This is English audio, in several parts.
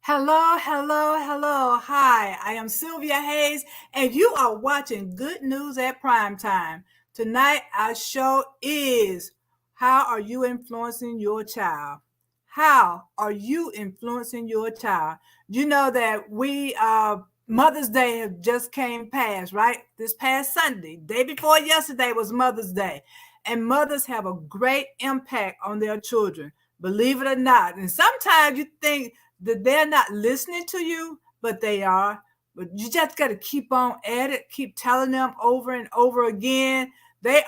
Hello, hello, hello. Hi, I am Sylvia Hayes, and you are watching Good News at Primetime. Tonight, our show is How Are You Influencing Your Child? How are you influencing your child? You know that Mother's Day have just came past, right? This past Sunday, day before yesterday was Mother's Day. And mothers have a great impact on their children, believe it or not. And sometimes you think that they're not listening to you, but they are. But you just got to keep on at it, keep telling them over and over again. You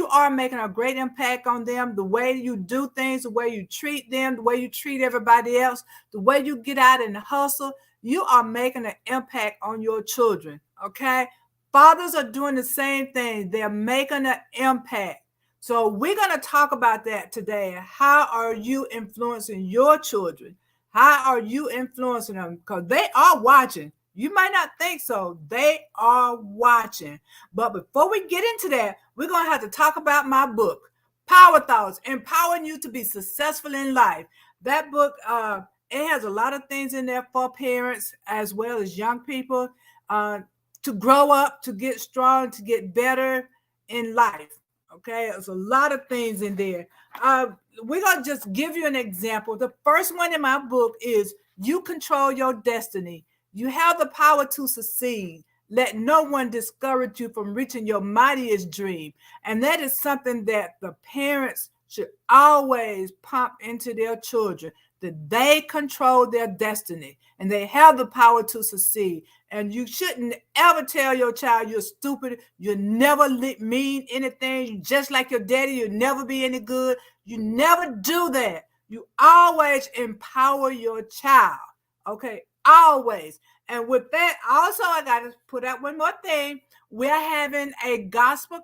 are making a great impact on them. The way you do things, the way you treat them, the way you treat everybody else, the way you get out and hustle, you are making an impact on your children. Okay. Fathers are doing the same thing. They're making an impact. So we're going to talk about that today. How are you influencing your children? How are you influencing them? Because they are watching. You might not think so. They are watching. But before we get into that, we're going to have to talk about my book, Power Thoughts, Empowering You to Be Successful in Life. That book, it has a lot of things in there for parents as well as young people to grow up, to get strong, to get better in life. Okay, there's a lot of things in there. We're going to just give you an example. The first one in my book is You Control Your Destiny. You have the power to succeed. Let no one discourage you from reaching your mightiest dream. And that is something that the parents should always pump into their children, that they control their destiny and they have the power to succeed. And you shouldn't ever tell your child you're stupid. You never mean anything. You just like your daddy. You'll never be any good. You never do that. You always empower your child. Okay, always. And with that, also, I got to put out one more thing. We're having a gospel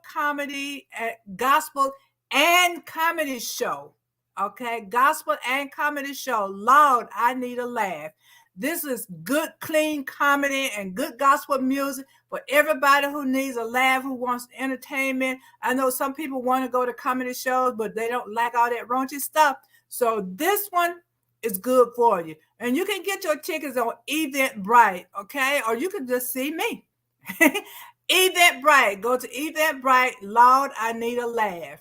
and comedy show. Okay, gospel and comedy show. Lord, I need a laugh. This is good, clean comedy and good gospel music for everybody who needs a laugh, who wants entertainment. I know some people want to go to comedy shows, but they don't like all that raunchy stuff. So this one is good for you. And you can get your tickets on Eventbrite, okay? Or you can just see me. Eventbrite. Go to Eventbrite. Lord, I need a laugh.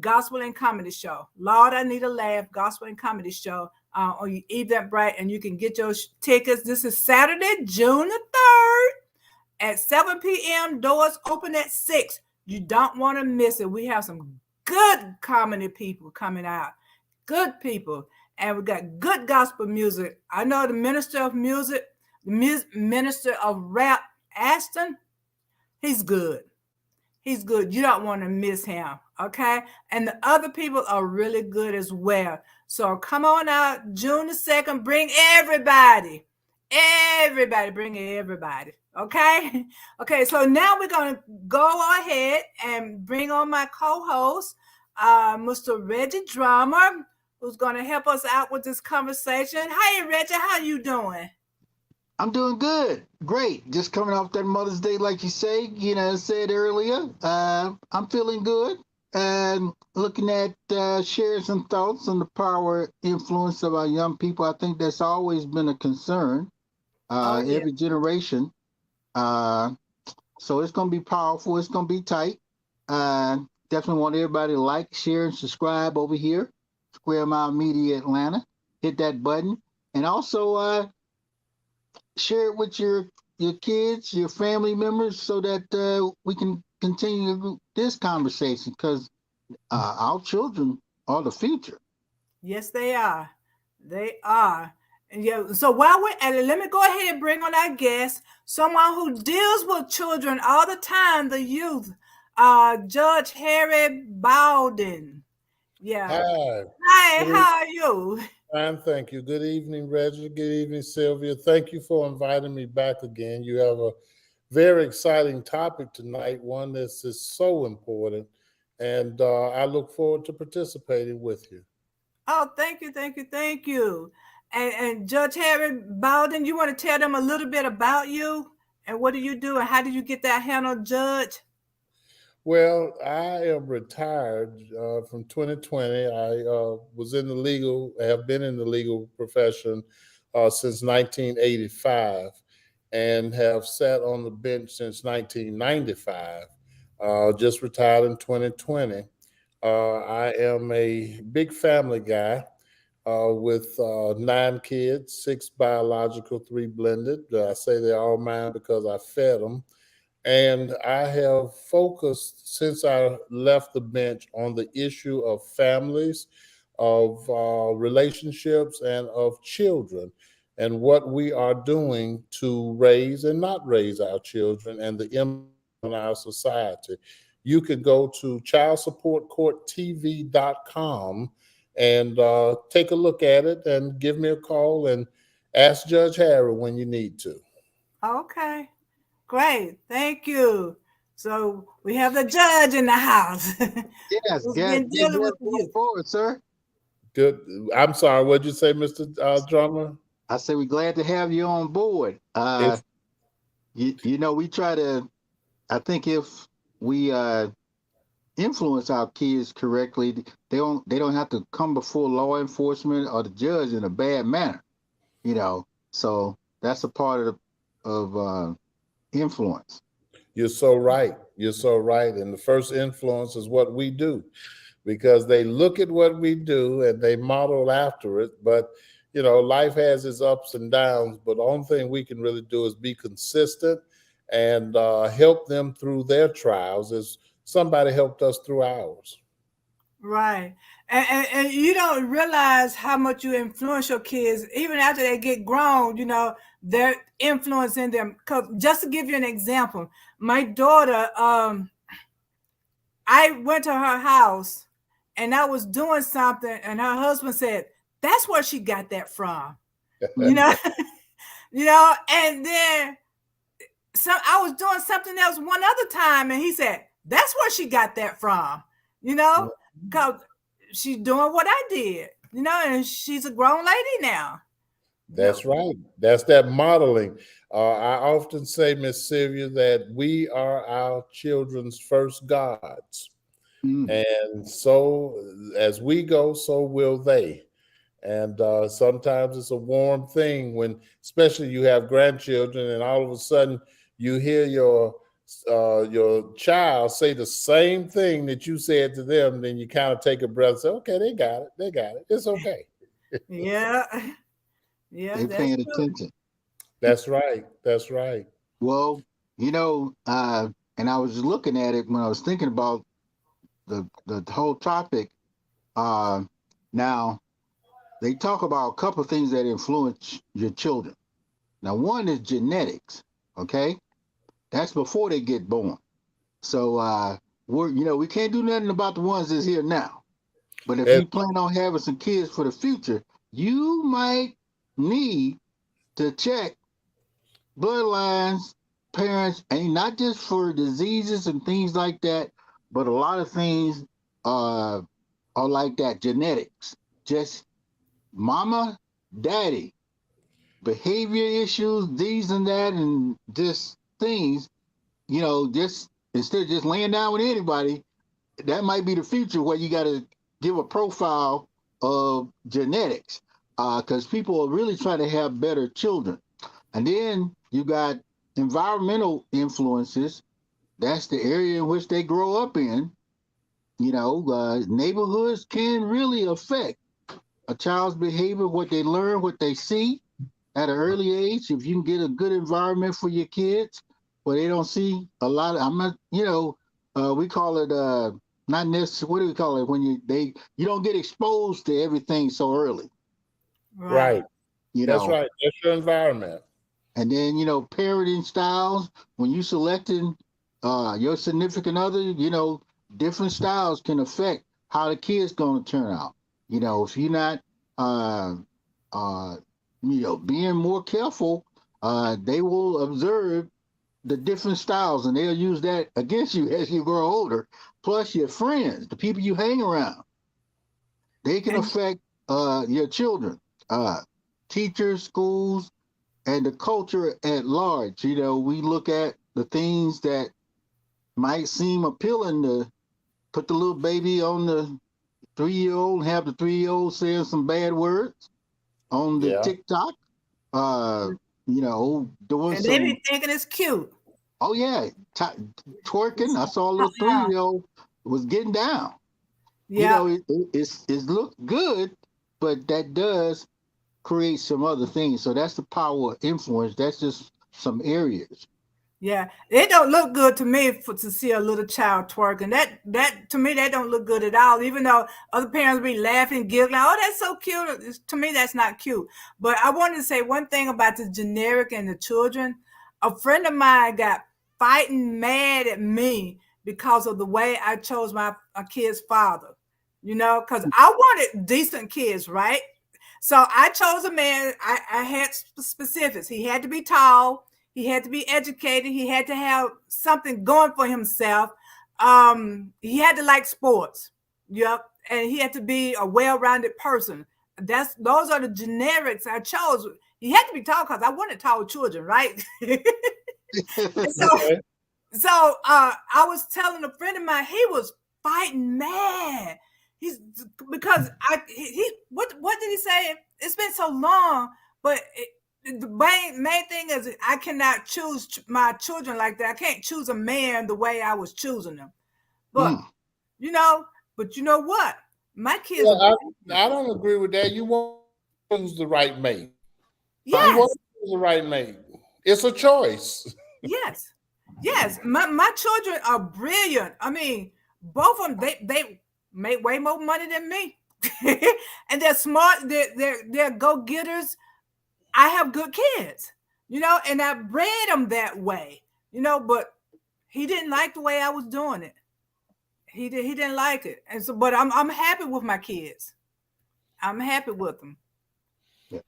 Gospel and comedy show. Lord, I need a laugh. Gospel and comedy show on Eventbrite, and you can get your tickets. This is Saturday, June the 3rd at 7 p.m. Doors open at 6. You don't want to miss it. We have some good comedy people coming out. Good people. And we got good gospel music. I know the minister of music, the minister of rap, Aston, he's good. He's good. You don't want to miss him. Okay. And the other people are really good as well. So come on out June the 2nd. Bring everybody. Everybody. Bring everybody. Okay. Okay. So now we're going to go ahead and bring on my co-host, Mr. Reggie Drummer, who's going to help us out with this conversation. Hey, Reggie, how you doing? I'm doing good. Great. Just coming off that Mother's Day, like you say, said earlier. I'm feeling good and looking at sharing some thoughts on the power influence of our young people. I think that's always been a concern, Oh, yeah. every generation. Uh, so it's going to be powerful. It's going to be tight. Definitely want everybody to like, share, and subscribe over here, Square Mile Media Atlanta. Hit that button. And also, share it with your kids, your family members, so that we can continue this conversation because our children are the future. Yes, they are. They are. And yeah, so while we're at it, let me go ahead and bring on our guest, someone who deals with children all the time, the youth, Judge Harry Bowden. Yeah. Hi. Hi, Good how are you? evening. Thank you. Good evening, Reggie. Good evening, Sylvia. Thank you for inviting me back again. You have a very exciting topic tonight, one that's just so important, and I look forward to participating with you. Oh, thank you, thank you, thank you. And Judge Harry Bowden, you want to tell them a little bit about you and what do you do and how did you get that handle, Judge? Well, I am retired from 2020. I was in the legal, have been in the legal profession since 1985 and have sat on the bench since 1995. Just retired in 2020. I am a big family guy with 9 kids, 6 biological, 3 blended. I say they're all mine because I fed them. And I have focused since I left the bench on the issue of families, of relationships, and of children, and what we are doing to raise and not raise our children and the impact on our society. You can go to childsupportcourttv.com and take a look at it and give me a call and ask Judge Harry when you need to. Okay. Great. Thank you. So we have the judge in the house. Yes, Who's yes, been yes, dealing yes, with the going youth. forward, sir. Good. I'm sorry. What'd you say, Mr. Drummer? I say we're glad to have you on board. It's We try to. I think if we influence our kids correctly, they don't have to come before law enforcement or the judge in a bad manner. So that's a part of influence. You're so right. You're so right. And the first influence is what we do, because they look at what we do and they model after it. But life has its ups and downs. But the only thing we can really do is be consistent and help them through their trials as somebody helped us through ours. Right. And you don't realize how much you influence your kids, even after they get grown, they're influencing them. Because just to give you an example, my daughter, I went to her house and I was doing something, and her husband said, "That's where she got that from." you know, and then I was doing something else one other time, and he said, "That's where she got that from," because she's doing what I did, and she's a grown lady now. That's right. That's that modeling. I often say, Miss Sylvia, that we are our children's first gods. Mm. And so as we go, so will they. And sometimes it's a warm thing when, especially you have grandchildren, and all of a sudden you hear your child say the same thing that you said to them. Then you kind of take a breath and say, "Okay, they got it. They got it. It's okay." Yeah, yeah, They're that's paying true. attention. That's right. That's right. Well, and I was looking at it when I was thinking about the whole topic. Now they talk about a couple of things that influence your children. Now, one is genetics. Okay, that's before they get born. So we can't do nothing about the ones that's here now. But if you It, plan on having some kids for the future, you might need to check bloodlines, parents, and not just for diseases and things like that, but a lot of things are like that, genetics. Just mama, daddy, behavior issues, these and that, and just things, just instead of just laying down with anybody, that might be the future where you got to give a profile of genetics because people are really trying to have better children. And then you got environmental influences. That's the area in which they grow up in. Neighborhoods can really affect a child's behavior, what they learn, what they see at an early age. If you can get a good environment for your kids where they don't see a lot of, I'm not, we call it not necessarily, what do we call it when you don't get exposed to everything so early, Right. right. you That's know. right. That's your environment. And then, parenting styles, when you selecting your significant other, different styles can affect how the kid's going to turn out. If you're not, uh, uh, being more careful, they will observe the different styles and they'll use that against you as you grow older. Plus, your friends, the people you hang around, they can And affect your children, teachers, schools, and the culture at large. We look at the things that might seem appealing to put the little baby on the 3-year-old and have the 3-year-old saying some bad words on the Yeah. TikTok. uh, doing And they some. be thinking it's cute. Oh yeah, twerking. I saw a little Uh-uh. 3-year-old was getting down. Yeah, It looked good, but that does create some other things. So that's the power of influence. That's just some areas. yeah. It don't look good to me to see a little child twerking. That to me that don't look good at all. Even though other parents be laughing, giggling, oh, that's so cute. To me, that's not cute. But I wanted to say one thing about the generic and the children. A friend of mine got fighting mad at me because of the way I chose my kid's father. Because I wanted decent kids, right? So I chose a man. I had specifics. He had to be tall. He had to be educated. He had to have something going for himself. He had to like sports. Yep. And he had to be a well-rounded person. Those are the generics I chose. He had to be tall because I wanted tall children, right? so Okay. I was telling a friend of mine, he was fighting mad. He's because what did he say? It's been so long, but the main thing is I cannot choose my children like that. I can't choose a man the way I was choosing them. But Mm, you know, but you know what? My kids are Well, different. I don't agree with that. You want to choose the right mate. You right. want Yes, to choose the right mate. It's a choice. yes, yes. My children are brilliant. I mean, both of them they make way more money than me, and they're smart. They're go getters. I have good kids, and I bred them that way, But he didn't like the way I was doing it. He didn't like it, and so but I'm happy with my kids. I'm happy with them.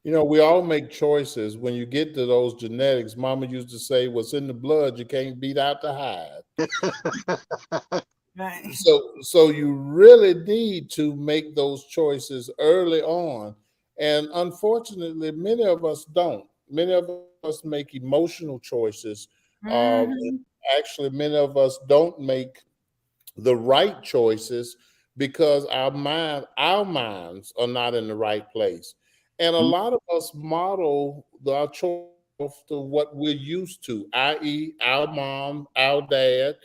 We all make choices. When you get to those genetics, mama used to say, what's in the blood, you can't beat out the hide. Right. So you really need to make those choices early on. And unfortunately, many of us don't. Many of us make emotional choices. Mm-hmm. Actually, many of us don't make the right choices because our minds are not in the right place. And a Mm, lot of us model our choice to what we're used to, i.e., our mom, our dad,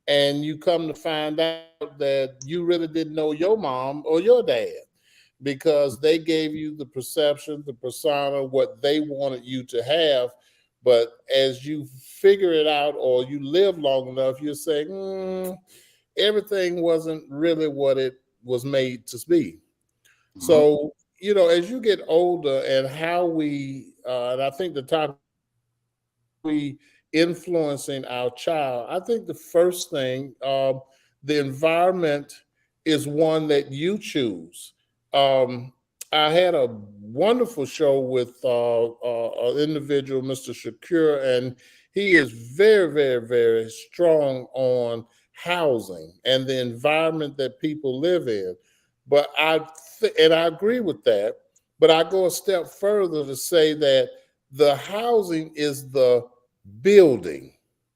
and you come to find out that you really didn't know your mom or your dad because they gave you the perception, the persona, what they wanted you to have. But as you figure it out or you live long enough, you're saying, everything wasn't really what it was made to be. mhm, So, as you get older and how and I think the topic we influencing our child, I think the first thing, the environment is one that you choose. Um, I had a wonderful show with an individual, Mr. Shakur, and he is very, very, very strong on housing and the environment that people live in. But and I agree with that. But I go a step further to say that the housing is the building.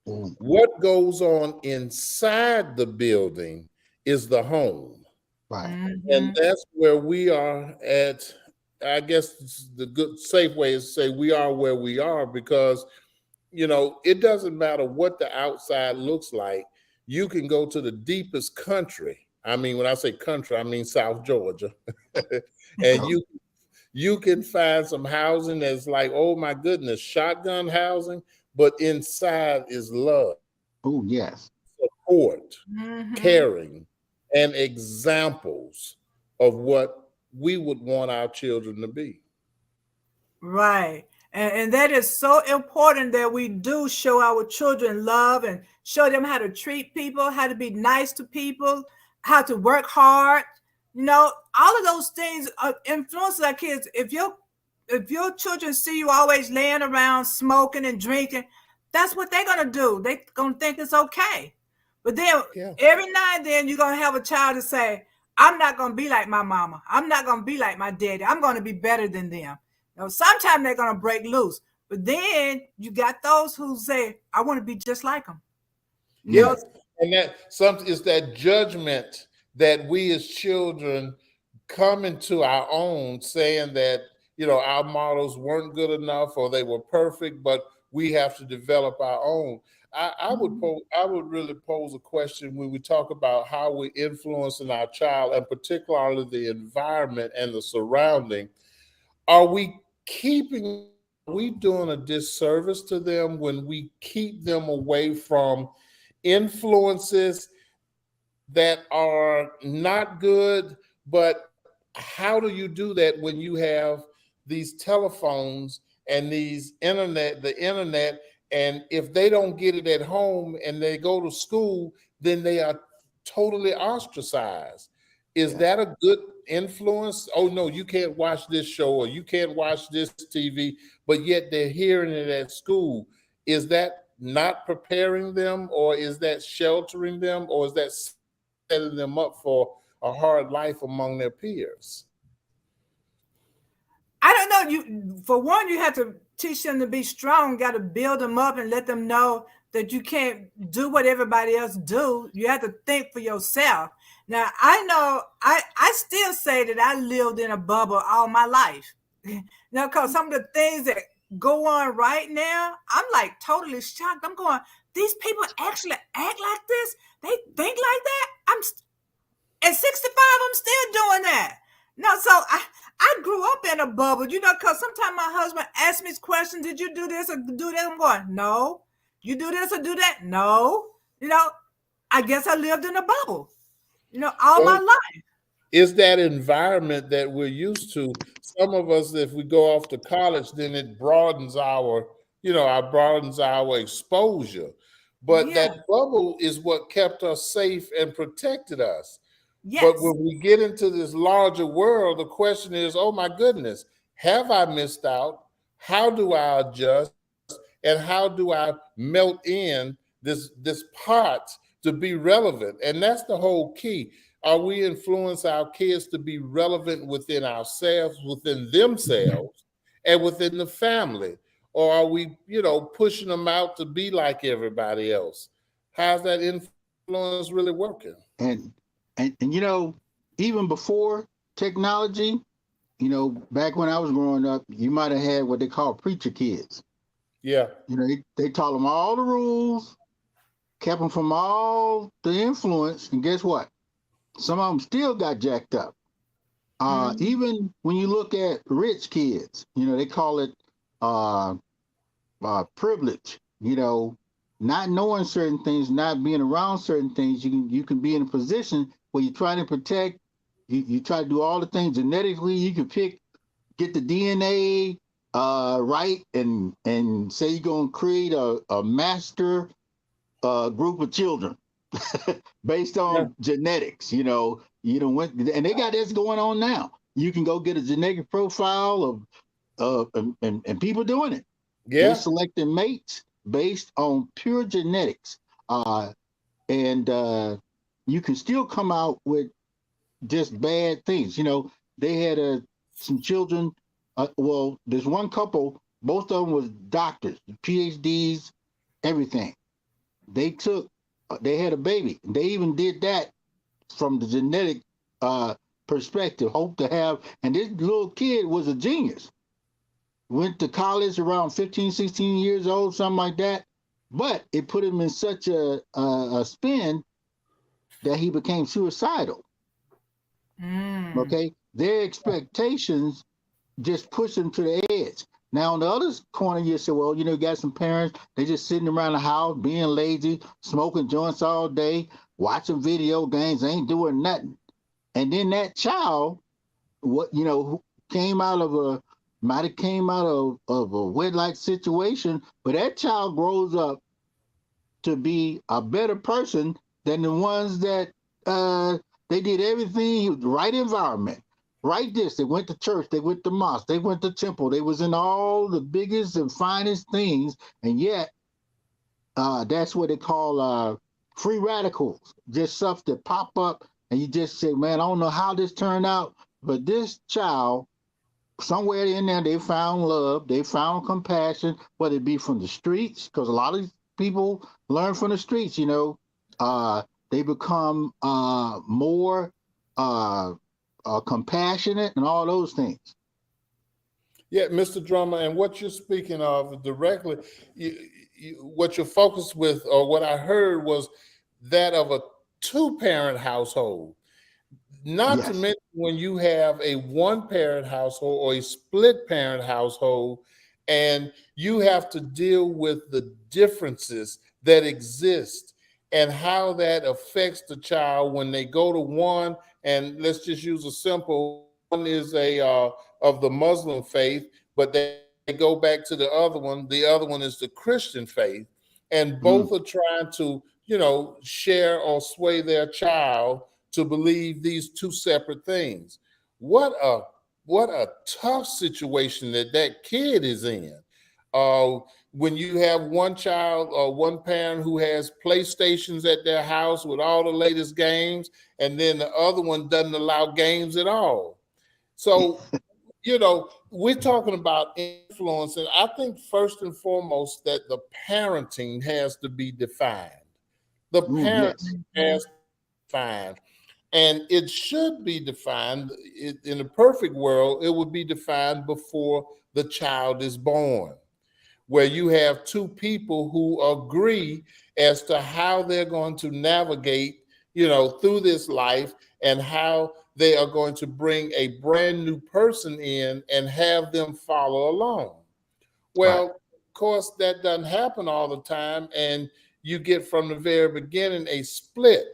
mm, What goes on inside the building is the home. right. And Mm-hmm. that's where we are at. I guess the good, safe way is to say we are where we are because, it doesn't matter what the outside looks like. You can go to the deepest country. I mean, when I say country, I mean South Georgia. And Yep. you can find some housing that's like, oh my goodness, shotgun housing, but inside is love, Oh yes. support, Mm-hmm. caring, and examples of what we would want our children to be. Right. And that is so important that we do show our children love and show them how to treat people, how to be nice to people, how to work hard. All of those things influence our kids. If your children see you always laying around smoking and drinking, that's what they're gonna do. They're gonna think it's okay. But then Yeah. every now and then you're gonna have a child to say, I'm not gonna be like my mama. I'm not gonna be like my daddy. I'm gonna be better than them. Sometimes they're gonna break loose, but then you got those who say, "I want to be just like them." You know, Yes. And that something is that judgment that we as children come into our own saying that, our models weren't good enough or they were perfect, but we have to develop our own. I would really pose a question when we talk about how we're influencing our child, and particularly the environment and the surrounding. Are we keeping? Are we doing a disservice to them when we keep them away from influences that are not good? But how do you do that when you have these telephones and the internet, and if they don't get it at home and they go to school, then they are totally ostracized? Is Yeah. that a good influence? Oh no, you can't watch this show or you can't watch this TV, but yet they're hearing it at school. Is that not preparing them, or is that sheltering them, or is that setting them up for a hard life among their peers? I don't know. For one, you have to teach them to be strong. Got to build them up and let them know that you can't do what everybody else do. You have to think for yourself. Now, I know I still say that I lived in a bubble all my life. Now, because some of the things that go on right now, I'm like totally shocked. I'm going, these people actually act like this? They think like that? At 65, I'm still doing that. No, so I grew up in a bubble, because sometimes my husband asks me questions. Did you do this or do that? I'm going, no. You do this or do that? No. I guess I lived in a bubble, all my Well, life. is that environment that we're used to. Some of us, if we go off to college, then it broadens our exposure. But Yeah. that bubble is what kept us safe and protected us. But Yes. when we get into this larger world, the question is, oh my goodness, have I missed out? How do I adjust? And how do I melt in this pot to be relevant? And that's the whole key. Are we influence our kids to be relevant within ourselves, within themselves, and within the family? Or are we, pushing them out to be like everybody else? How's that influence really working? And even before technology, back when I was growing up, you might have had what they call preacher kids. Yeah. They taught them all the rules, kept them from all the influence, and guess what? Some of them still got jacked up. Even when you look at rich kids, they call it uh, privilege. Not knowing certain things, not being around certain things, you can be in a position where you're trying to protect. You try to do all the things genetically. You can get the DNA right, and say you're gonna create a master group of children based Yeah. on genetics. And they got this going on now. You can go get a genetic profile and people doing it. They Yeah. selecting mates based on pure genetics, and you can still come out with just bad things. They had some children. Well, there's one couple. Both of them was doctors, PhDs, everything. They had a baby. They even did that from the genetic perspective. Hope to have, and this little kid was a genius. Went to college around 15, 16 years old, something like that. But it put him in such a spin that he became suicidal. Mm. Okay, their expectations just push them to the edge. Now, on the other corner, you say, well, you got some parents, they just sitting around the house being lazy, smoking joints all day, watching video games, ain't doing nothing. And then that child, who came out of might have came out of a wedlock situation, but that child grows up to be a better person than the ones that they did everything right environment, right this. They went to church, they went to mosque, they went to temple, they was in all the biggest and finest things, and yet that's what they call free radicals, just stuff that pop up, and you just say, man, I don't know how this turned out, but this child somewhere in there they found love, they found compassion, whether it be from the streets, because a lot of people learn from the streets. They become more compassionate and all those things. Yeah, Mr. Drummer, and what you're speaking of directly, what you're focused with, or what I heard was that of a two-parent household. Not to Yes. mention when you have a one-parent household or a split-parent household, and you have to deal with the differences that exist and how that affects the child when they go to one. And let's just use a simple one is a of the Muslim faith, but they go back to the other one. The other one is the Christian faith, and Mm, both are trying to share or sway their child to believe these two separate things. What a what a tough situation that kid is in. Uh, when you have one child or one parent who has PlayStations at their house with all the latest games, and then the other one doesn't allow games at all. So, we're talking about influence, and I think first and foremost that the parenting has to be defined. The parenting yes. has to be defined. And it should be defined in a perfect world, it would be defined before the child is born, where you have two people who agree as to how they're going to navigate, through this life, and how they are going to bring a brand new person in and have them follow along. Right. Well, of course, that doesn't happen all the time, and you get from the very beginning a split.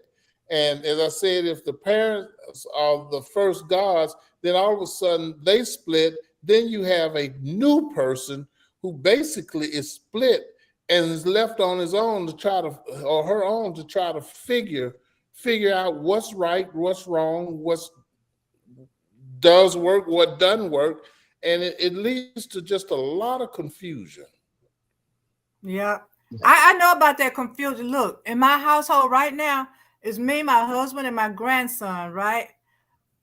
And as I said, if the parents are the first gods, then all of a sudden they split. Then you have a new person who basically is split and is left on his own to try to, or her own to try to figure out what's right, what's wrong, what's does work, what doesn't work, and it leads to just a lot of confusion. Yeah. Yeah. I know about that confusion. Look, in my household right now, it's me, my husband, and my grandson, right?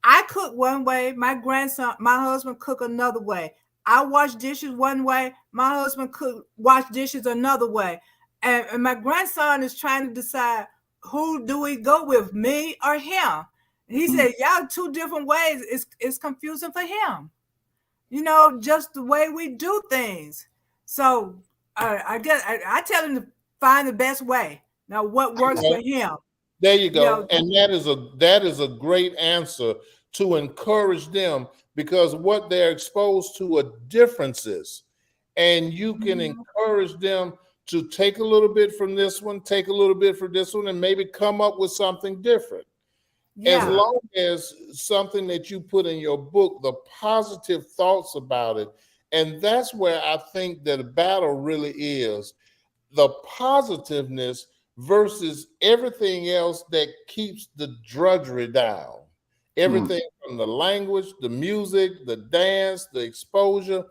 I cook one way, my husband cook another way. I wash dishes one way, my husband wash dishes another way. And my grandson is trying to decide who do we go with, me or him. He Mm, said, y'all two different ways. It's confusing for him. Just the way we do things. So I guess I tell him to find the best way. Now, what works right. for him? There you You know, go. And that is a great answer to encourage them, because what they're exposed to are differences. And you can mhm. encourage them to take a little bit from this one, take a little bit from this one, and maybe come up with something different. As Yeah, long as something that you put in your book, the positive thoughts about it. And that's where I think that the battle really is, the positiveness versus everything else that keeps the drudgery down. Mm, Everything from the language, the music, the dance, the exposure,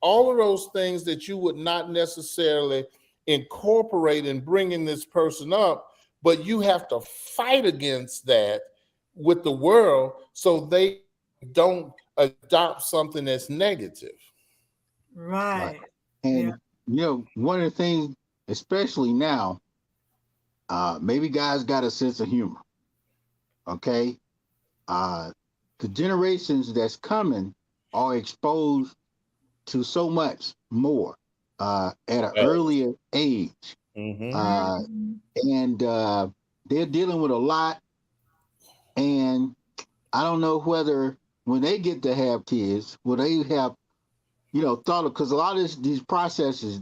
all of those things that you would not necessarily incorporate in bringing this person up, but you have to fight against that with the world so they don't adopt something that's negative. right. right. Yeah. And one of the things, especially now, maybe guys got a sense of humor. Okay. Uh, the generations that's coming are exposed to so much more at an earlier age. Mm-hmm. Uh, Mhm. and they're dealing with a lot. And I don't know whether when they get to have kids, will they have, thought of, because a lot of these processes,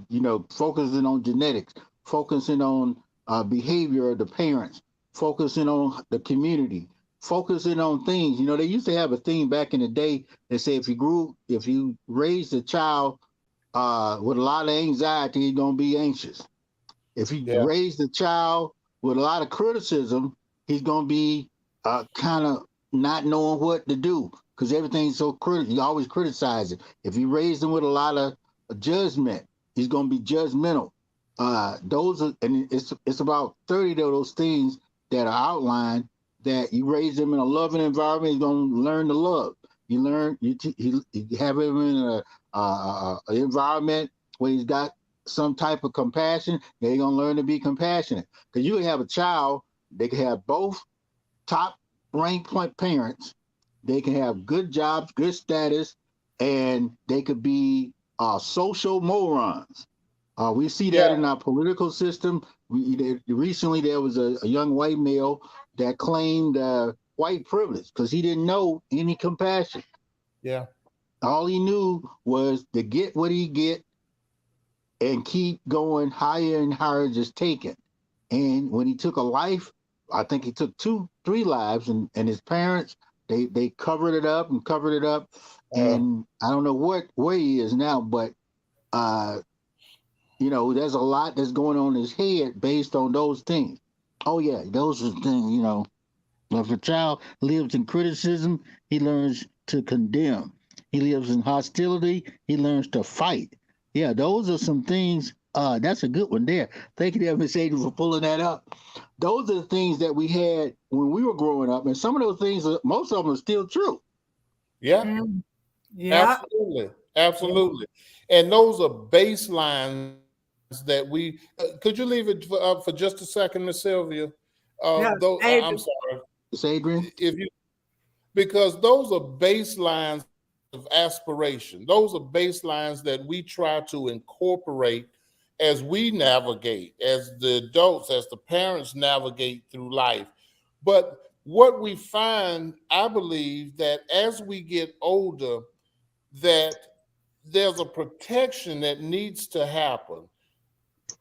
focusing on genetics, focusing on behavior of the parents, focusing on the community, focusing on things. They used to have a thing back in the day that say if you raised a child with a lot of anxiety, he's gonna be anxious. If you Yeah. raise the child with a lot of criticism, he's going to be kind of not knowing what to do because everything's so critical. You always criticize it. If you raise him with a lot of judgment, he's going to be judgmental. Those are, and it's about 30 of those things that are outlined that you raise him in a loving environment, he's going to learn to love. You learn, you have him in a environment where he's got some type of compassion, they're gonna learn to be compassionate. Because you can have a child, they can have both top ranked parents, they can have good jobs, good status, and they could be social morons. We see that Yeah. in our political system. Recently, there was a young white male that claimed white privilege because he didn't know any compassion. Yeah. All he knew was to get what he get and keep going higher and higher, just taking. And when he took a life, I think he took two, three lives, and his parents they covered it up and covered it up. Uh, And I don't know where he is now, but uh, there's a lot that's going on in his head based on those things. Oh yeah, those are things. If a child lives in criticism, he learns to condemn. He lives in hostility, he learns to fight. Yeah, those are some things. That's a good one there. Thank you, there, Miss Adrian, for pulling that up. Those are the things that we had when we were growing up, and some of those things, most of them are still true. yeah. Mm, yeah. Absolutely. Absolutely. And those are baselines that we could you leave it for just a second, Miss Sylvia? Yeah. Though I'm Adrian. sorry. Miss Adrian? If you because those are baselines of aspiration. Those are baselines that we try to incorporate as we navigate, as the adults, as the parents navigate through life. But what we find, I believe, that as we get older, that there's a protection that needs to happen.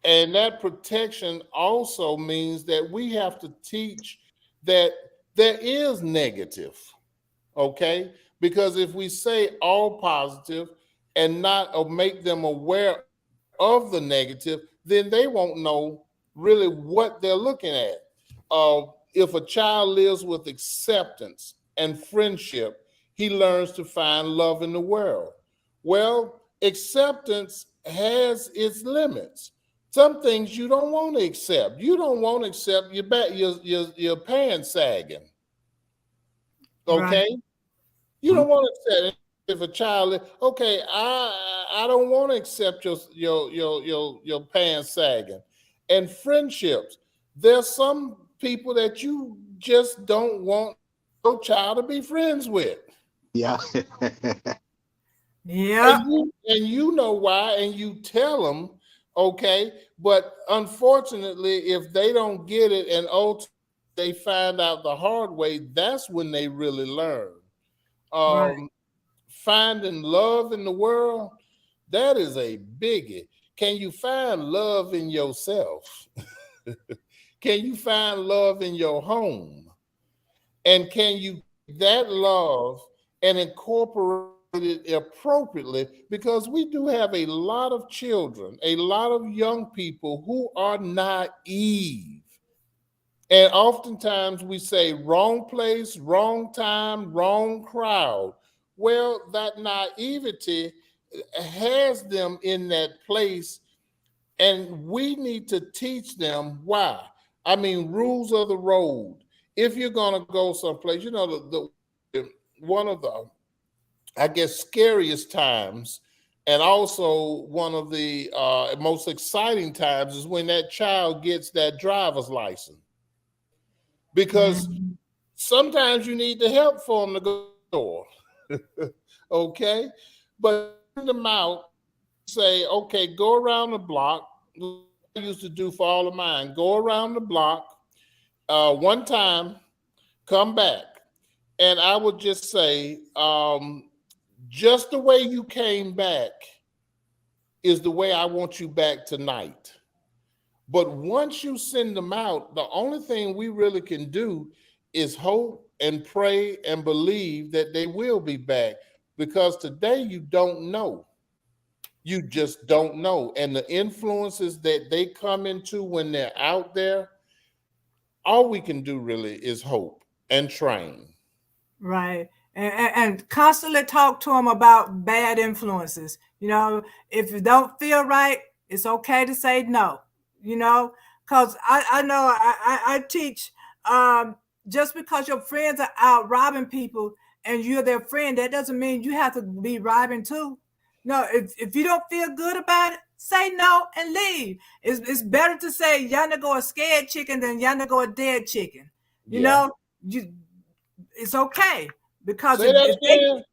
And that protection also means that we have to teach that there is negative, okay? Because if we say all positive and not or make them aware of the negative, then they won't know really what they're looking at. If a child lives with acceptance and friendship, he learns to find love in the world. Well, acceptance has its limits. Some things you don't want to accept. You don't want to accept your pants sagging. Right. Okay, you don't want to accept if a child. Okay, I don't want to accept your pants sagging. And friendships. There's some people that you just don't want your child to be friends with. Yeah. Yeah. And you know why, and you tell them, okay. But unfortunately, if they don't get it, and ultimately they find out the hard way, that's when they really learn. Right. Um, Finding love in the world, that is a biggie. Can you find love in yourself? Can you find love in your home? And can you take that love and incorporate it appropriately? Because we do have a lot of children, a lot of young people who are naive. And oftentimes we say wrong place, wrong time, wrong crowd. Well, that naivety has them in that place, and we need to teach them why. I mean, rules of the road. If you're going to go someplace, one of the, I guess, scariest times, and also one of the most exciting times is when that child gets that driver's license, because Mhm. sometimes you need the help for them to go to the store. Okay, but send them out, say, okay, go around the block. I used to do for all of mine. Go around the block one time, come back, and I would just say, just the way you came back is the way I want you back tonight. But once you send them out, the only thing we really can do is hope and pray and believe that they will be back, because today you don't know. You just don't know. And the influences that they come into when they're out there, all we can do really is hope and train. Right. And constantly talk to them about bad influences. If you don't feel right, it's okay to say no, because I know I teach, just because your friends are out robbing people and you're their friend, that doesn't mean you have to be robbing too. No, if you don't feel good about it, say no and leave. It's better to say yonder go a scared chicken than yonder go a dead chicken. You Yeah. know, you it's okay because Say that if they again.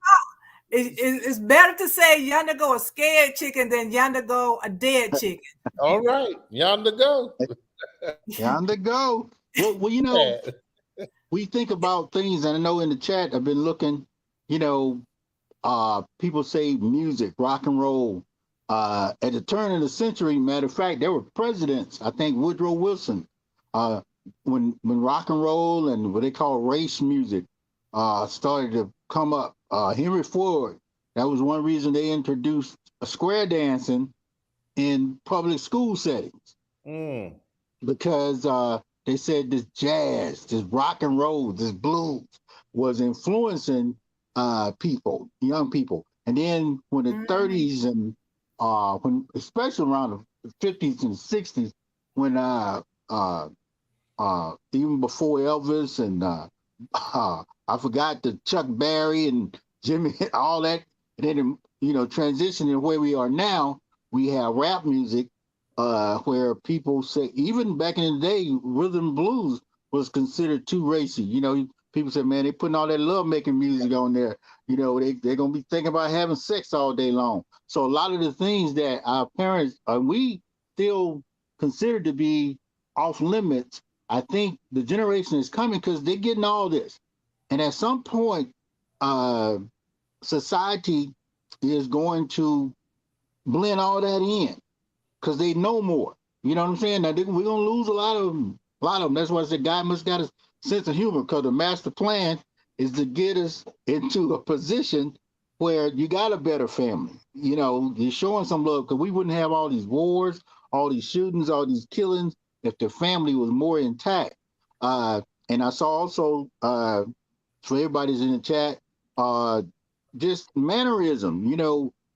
It's better to say yonder go a scared chicken than yonder go a dead chicken. All right, yonder go. Yonder go. Well, Yeah. we think about things, and I know in the chat I've been looking, you know, people say music, rock and roll. At the turn of the century, matter of fact, there were presidents. I think Woodrow Wilson, uh, when rock and roll and what they call race music started to come up. Henry Ford, that was one reason they introduced square dancing in public school settings Mm. because they said this jazz, this rock and roll, this blues was influencing people, young people. And then when the Mhm. 30s and when especially around the 50s and 60s, when even before Elvis and I forgot the Chuck Berry and Jimmy, all that, and then transitioning where we are now, we have rap music, where people say even back in the day, rhythm and blues was considered too racy. People said, man, they putting all that love making music on there. They're gonna be thinking about having sex all day long. So a lot of the things that our parents we still consider to be off limits, I think the generation is coming because they're getting all this. And at some point, uh, society is going to blend all that in because they know more. You know what I'm saying? Now we're gonna lose a lot of them. A lot of them. That's why I said God must got a sense of humor because the master plan is to get us into a position where you got a better family. You're showing some love because we wouldn't have all these wars, all these shootings, all these killings if the family was more intact. Uh, and I saw also for everybody's in the chat, uh, just mannerism.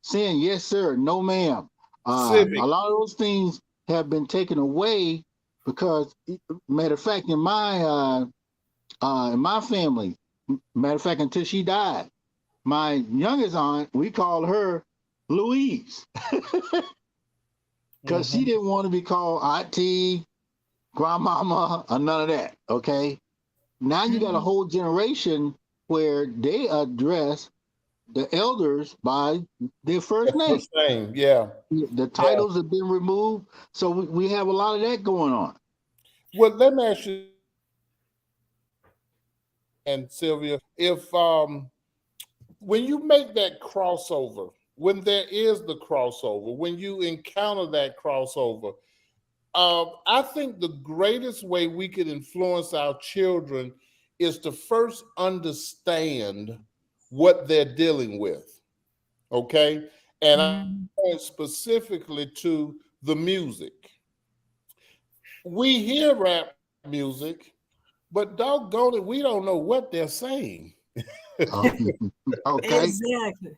Saying yes sir, no ma'am. A Civic. lot of those things have been taken away because, matter of fact, in my family, matter of fact, until she died, my youngest aunt, we called her Louise because she Hmm. didn't want to be called auntie, grandmama, or none of that. Okay, now you got a Mhm. whole generation where they address the elders by their first The name. first name, yeah, The yeah. titles have been removed, so we have a lot of that going on. Well, let me ask you, and Sylvia, if when you make that crossover, when there is the crossover, when you encounter that crossover, I think the greatest way we could influence our children is to first understand what they're dealing with. Okay. And I Mhm. point specifically to the music. We hear rap music, but doggone it, we don't know what they're saying. Oh, okay. Exactly.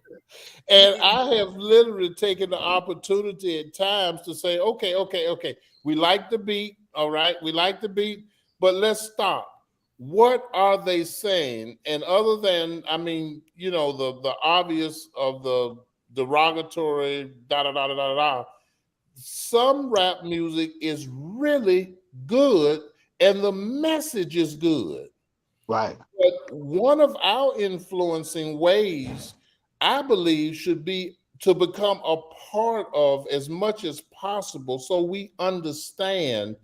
And Yeah. I have literally taken the opportunity at times to say, okay, we like the beat, all right, we like the beat, but let's stop. What are they saying? And other than, I mean, the obvious of the derogatory, da da da da da da, some rap music is really good and the message is good. Right. But one of our influencing ways, I believe, should be to become a part of as much as possible so we understand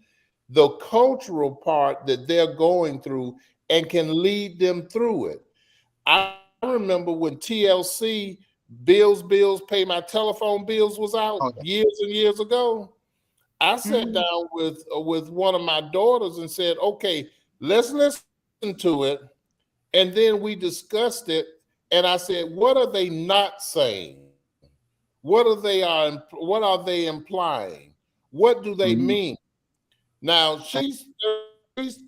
the cultural part that they're going through and can lead them through it. I remember when TLC Bills Pay My Telephone Bills was out Oh, yeah. years and years ago. I sat Mhm. down with one of my daughters and said, "Okay, let's listen to it." And then we discussed it, and I said, "What are they not saying? What are they implying? What do they Mhm. mean?" Now she's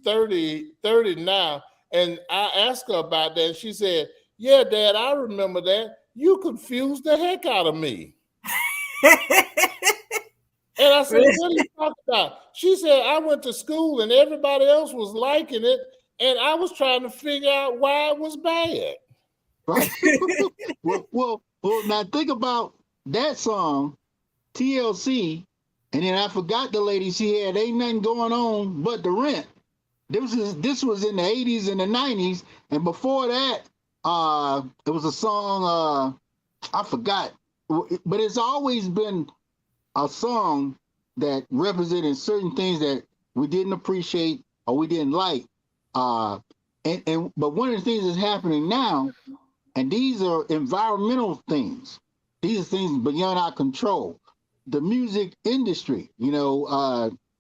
30 now, and I asked her about that, and she said, "Yeah, Dad, I remember that. You confused the heck out of me." And I said, "What are you talking about?" She said, "I went to school and everybody else was liking it, and I was trying to figure out why it was bad." Right. Well. Now think about that song, TLC, and then I forgot the lady she had. Ain't nothing going on but the rent. This was in the 80s and the 90s, and before that, It was a song. I forgot, but it's always been a song that represented certain things that we didn't appreciate or we didn't like. And but one of the things that's happening now, and these are environmental things. These are things beyond our control. The music industry,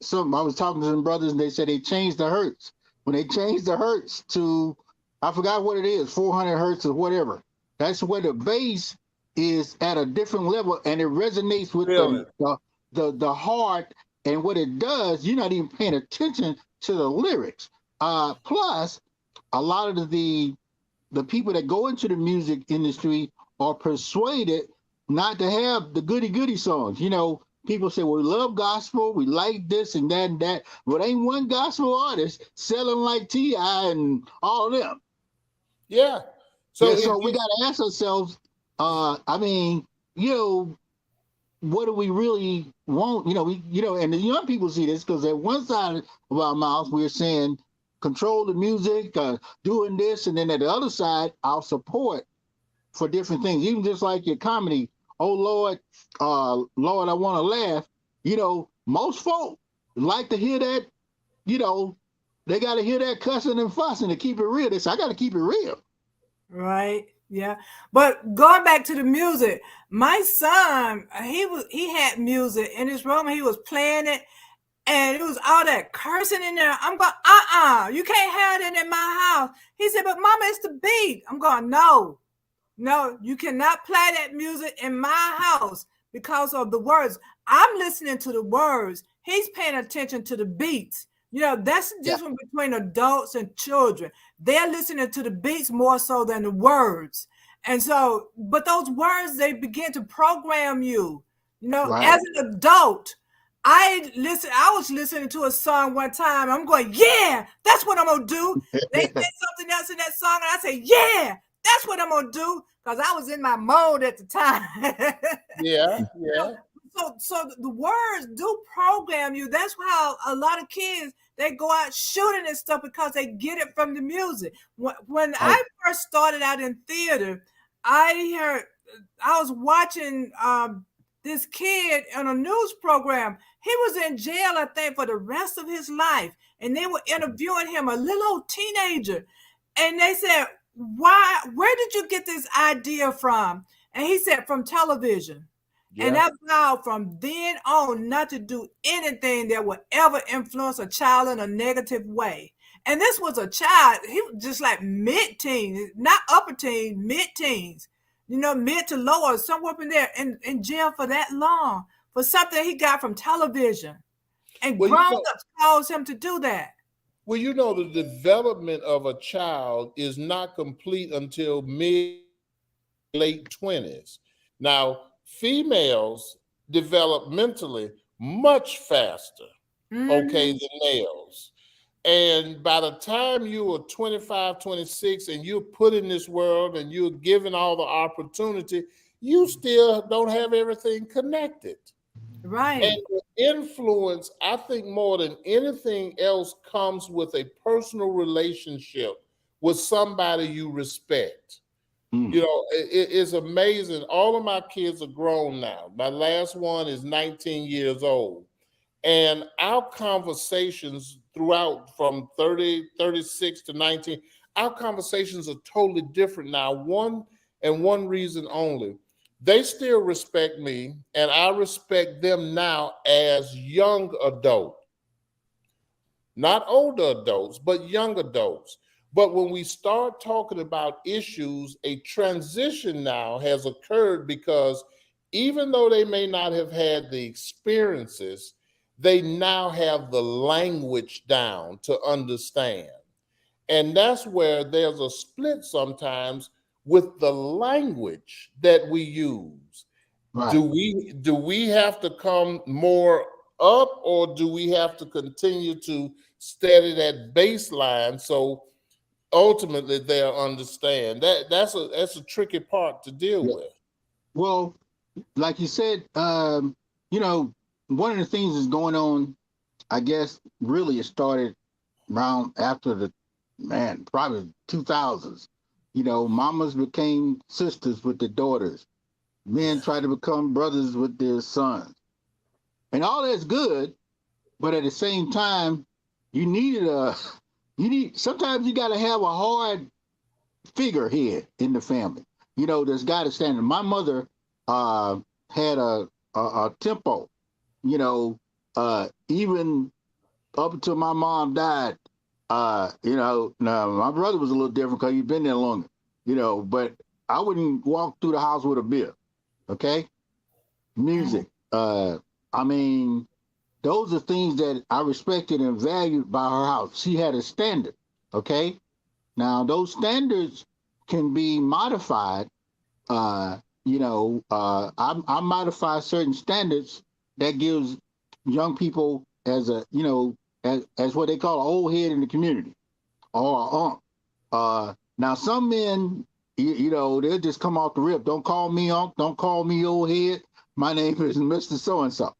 some I was talking to some brothers and they said they changed the hertz. When they changed the hertz to, I forgot what it is, 400 hertz or whatever. That's where the bass is at a different level and it resonates with Really? the heart and what it does. You're not even paying attention to the lyrics. Plus, a lot of the people that go into the music industry are persuaded not to have the goody songs. People say, well, we love gospel, we like this and that and that, but ain't one gospel artist selling like T.I. and all of them. Yeah. So we got to ask ourselves, I mean, what do we really want? And the young people see this because at one side of our mouth, we're saying, control the music, doing this, and then at the other side, our support for different things, even just like your comedy. Oh Lord, Lord, I want to laugh. Most folk like to hear that. They got to hear that cussing and fussing to keep it real. They say, I got to keep it real. Right. Yeah. But going back to the music, my son, he had music in his room. He was playing it. And it was all that cursing in there. I'm going, you can't have it in my house. He said, but Mama, it's the beat. I'm going, no, you cannot play that music in my house because of the words. I'm listening to the words. He's paying attention to the beats. That's the difference between adults and children. They're listening to the beats more so than the words. And so, but those words, they begin to program you. Right. As an adult, I was listening to a song one time. I'm going, yeah, that's what I'm going to do. They said something else in that song, and I said, yeah, that's what I'm going to do, because I was in my mode at the time. Yeah. So the words do program you. That's how a lot of kids, they go out shooting and stuff because they get it from the music. When I first started out in theater, I was watching this kid on a news program. He was in jail, I think, for the rest of his life. And they were interviewing him, a little old teenager. And they said, where did you get this idea from? And he said, from television. Yeah. And I vowed from then on not to do anything that would ever influence a child in a negative way. And this was a child, he was just like mid-teens, not upper teens, mid-teens. Mid to lower, somewhere up in there, in jail for that long, for something he got from television. And grown-ups caused him to do that. Well, the development of a child is not complete until mid, late 20s. Now, females develop mentally much faster, than males. And by the time you are 25, 26, and you're put in this world and you're given all the opportunity, you still don't have everything connected. Right. And the influence, I think, more than anything else, comes with a personal relationship with somebody you respect. It is amazing. All of my kids are grown now. My last one is 19 years old. And our conversations throughout from 30, 36 to 19, our conversations are totally different now. One reason only. They still respect me, and I respect them now as young adults. Not older adults, but young adults. But when we start talking about issues, a transition now has occurred, because even though they may not have had the experiences, they now have the language down to understand. And that's where there's a split sometimes with the language that we use. Right. Do we have to come more up, or do we have to continue to steady that baseline so ultimately they'll understand? That's a tricky part to deal with. Well, like you said, one of the things that's going on, I guess, really it started around after probably 2000s. Mamas became sisters with their daughters. Men try to become brothers with their sons. And all that's good, but at the same time, you sometimes you gotta have a hard figurehead in the family. There's gotta stand. My mother had a tempo, even up until my mom died. Now my brother was a little different because he'd been there longer, but I wouldn't walk through the house with a beer. Okay. Music. I mean, those are things that I respected and valued by her house. She had a standard. Okay. Now those standards can be modified. I modify certain standards that gives young people as as what they call an old head in the community or now some men, they'll just come off the rip. Don't call me unc. Don't call me old head. My name is Mr. So-and-so.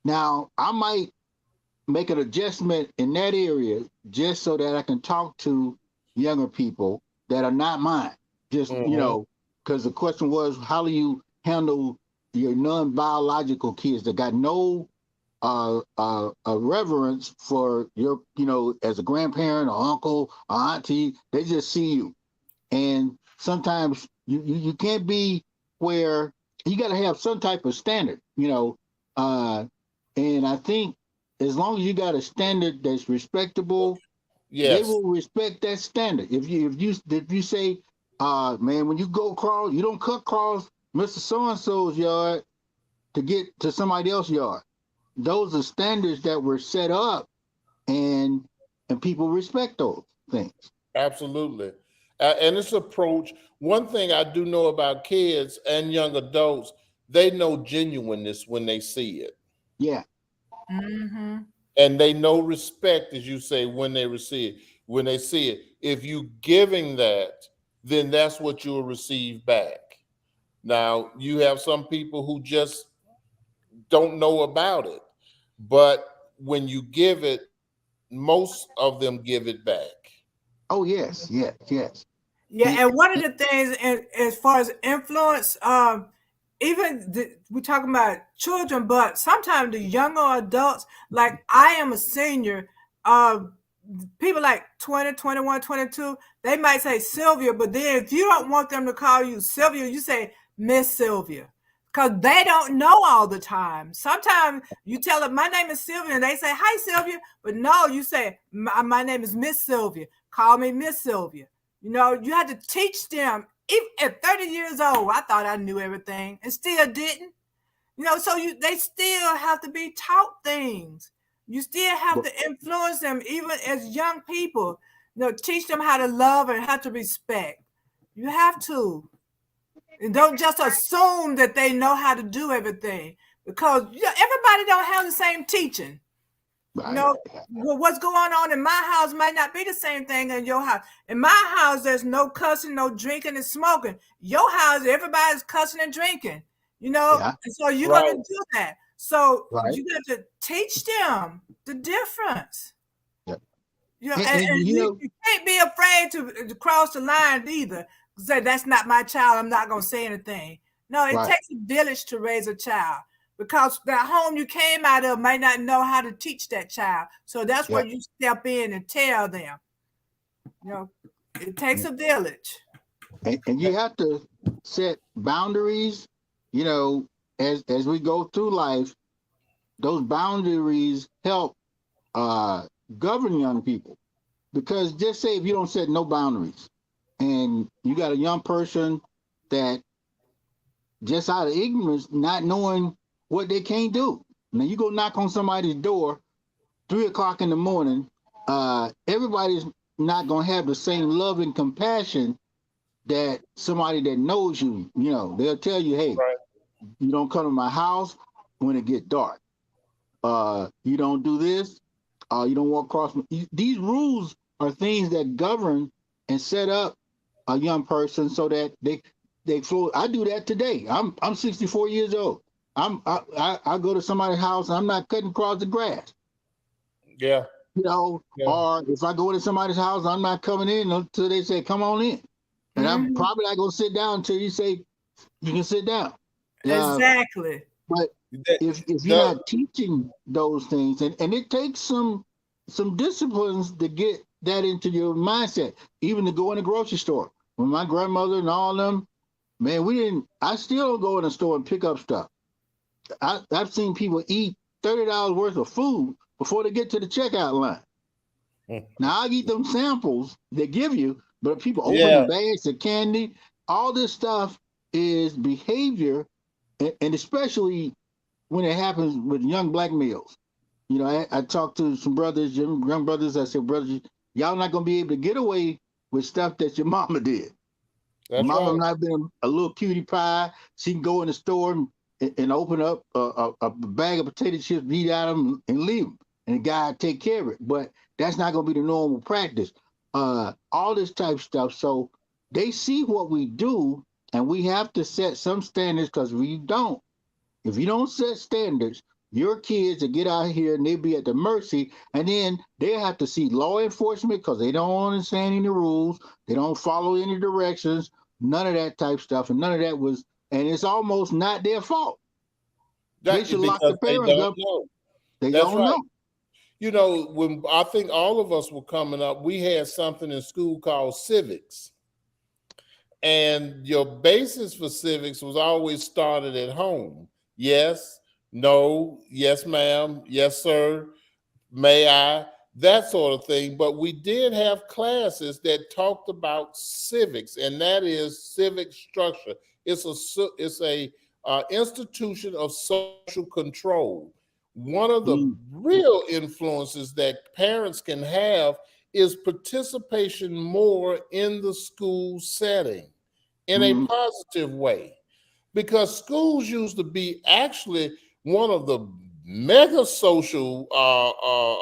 Now, I might make an adjustment in that area just so that I can talk to younger people that are not mine. Just, because the question was, how do you handle your non-biological kids that got no a reverence for your, as a grandparent or uncle or auntie? They just see you. And sometimes you can't be where you got to have some type of standard, and I think as long as you got a standard that's respectable, they will respect that standard. If you say, man, when you go across, you don't cut across Mr. So-and-so's yard to get to somebody else's yard. Those are standards that were set up, and people respect those things. Absolutely. And this approach, one thing I do know about kids and young adults, they know genuineness when they see it. Yeah. Mm-hmm. And they know respect, as you say, when they see it. If you giving that, then that's what you'll receive back. Now, you have some people who just don't know about it. But when you give it, most of them give it back. Oh, yes. Yeah, and one of the things, as far as influence, we're talking about children, but sometimes the younger adults, like I am a senior, people like 20, 21, 22, they might say Sylvia, but then if you don't want them to call you Sylvia, you say Miss Sylvia. Because they don't know all the time. Sometimes you tell them, my name is Sylvia, and they say, hi, Sylvia. But no, you say, my name is Miss Sylvia. Call me Miss Sylvia. You had to teach them. Even at 30 years old, I thought I knew everything and still didn't. So they still have to be taught things. You still have to influence them, even as young people. Teach them how to love and how to respect. You have to. And don't just assume that they know how to do everything, because everybody don't have the same teaching. What's going on in my house might not be the same thing in your house. In my house, there's no cussing, no drinking and smoking. Your house, everybody's cussing and drinking, and so you're going to do that. So you got to teach them the difference. And you can't be afraid to cross the line either. Say, that's not my child, I'm not going to say anything. No, it takes a village to raise a child, because that home you came out of might not know how to teach that child. So that's where you step in and tell them. It takes a village. And you have to set boundaries, as we go through life. Those boundaries help govern young people. Because just say if you don't set no boundaries, and you got a young person that just out of ignorance, not knowing what they can't do. Now you go knock on somebody's door 3 o'clock in the morning, everybody's not going to have the same love and compassion that somebody that knows you, they'll tell you, hey, you don't come to my house when it get dark. You don't do this. You don't walk across. These rules are things that govern and set up a young person so that they flow. I do that today. I'm 64 years old. I go to somebody's house and I'm not cutting across the grass. Or if I go to somebody's house, I'm not coming in until they say, come on in. And I'm Mhm. probably not gonna sit down until you say you can sit down. Exactly. But That- if you're the- not teaching those things, and it takes some disciplines to get that into your mindset, even to go in the grocery store. When my grandmother and all them, man, we didn't. I still don't go in the store and pick up stuff. I've seen people eat $30 worth of food before they get to the checkout line. Now I eat them samples they give you, but people open the yeah, bags of candy. All this stuff is behavior, and especially when it happens with young black males. You know, I talked to some brothers, young brothers. I said, brothers, y'all not gonna be able to get away with stuff that your mama did. that's Mama right. not been a little cutie pie. She can go in the store and open up a bag of potato chips, eat out of them, and leave them, and the guy take care of it. But that's not gonna be the normal practice. All this type of stuff. So they see what we do, and we have to set some standards because we don't. If you don't set standards, your kids will get out here and they'll be at the mercy, and then they have to see law enforcement because they don't understand any rules, they don't follow any directions, none of that type stuff, and none of that was, and it's almost not their fault. They That should lock the because they parents don't up. know. They That's don't right. know. You know, when I think all of us were coming up, we had something in school called civics. And your basis for civics was always started at home. Yes, no, yes, ma'am, yes, sir, may I, that sort of thing. But we did have classes that talked about civics, and that is civic structure. It's a institution of social control. One of the Mm, real influences that parents can have is participation more in the school setting in a mm, positive way, because schools used to be actually one of the mega social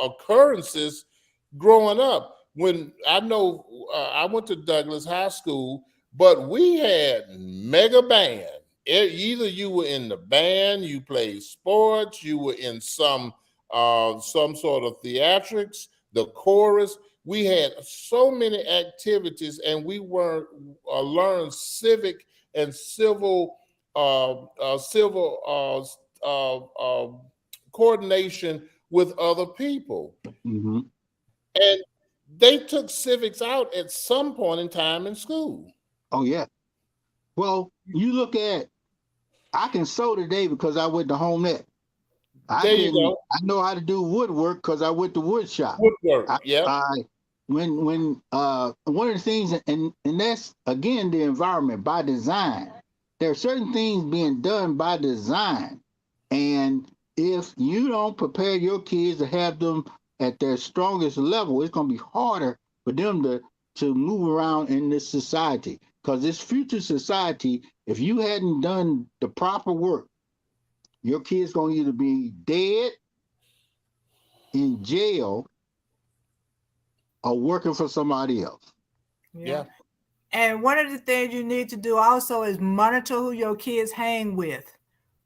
occurrences growing up. When I know I went to Douglas High School, but we had mega band. Either you were in the band, you played sports, you were in some sort of theatrics, the chorus. We had so many activities, and we were learned civic and civil coordination with other people. mm-hmm. And they took civics out at some point in time in school. Oh yeah. Well, you look at. I can sew today because I went to home ec. There you go. I know how to do woodwork because I went to wood shop. Woodwork. I, Yep. I when one of the things, and that's again the environment by design. There are certain things being done by design, and if you don't prepare your kids to have them at their strongest level, it's going to be harder for them to move around in this society. Because this future society, if you hadn't done the proper work, your kid's going to either be dead, in jail, or working for somebody else. Yeah. Yeah. And one of the things you need to do also is monitor who your kids hang with.